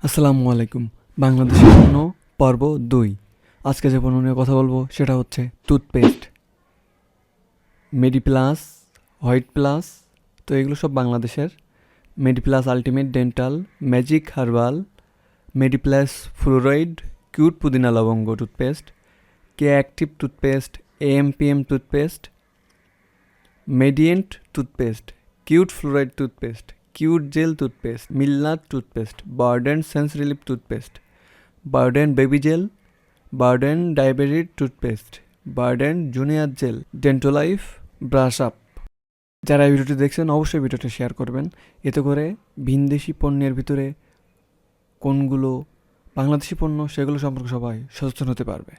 আসসালামু আলাইকুম। বাংলাদেশের পণ্য পর্ব ২। আজকে যে পণ্য নিয়ে কথা বলবো সেটা হচ্ছে টুথপেস্ট। মেডিপ্লাস, হোয়াইট প্লাস, তো এগুলো সব বাংলাদেশের। Mediplus ultimate dental, magic herbal, Mediplus fluoride, cute পুদিনা লবঙ্গ toothpaste, K active toothpaste, AM PM toothpaste, Mediant toothpaste, cute fluoride toothpaste, cute gel toothpaste, Millat toothpaste, Barden sense relief toothpaste, Barden baby gel, Barden diabetic toothpaste, Barden junior gel, Dentolife brush up. যারা এই ভিডিওটি দেখছেন অবশ্যই ভিডিওটা share করবেন, এতে করে ভিনদেশি পণ্যের ভিতরে কোনগুলো বাংলাদেশি পণ্য সেগুলো সম্পর্কে সবাই সচেতন হতে পারবে।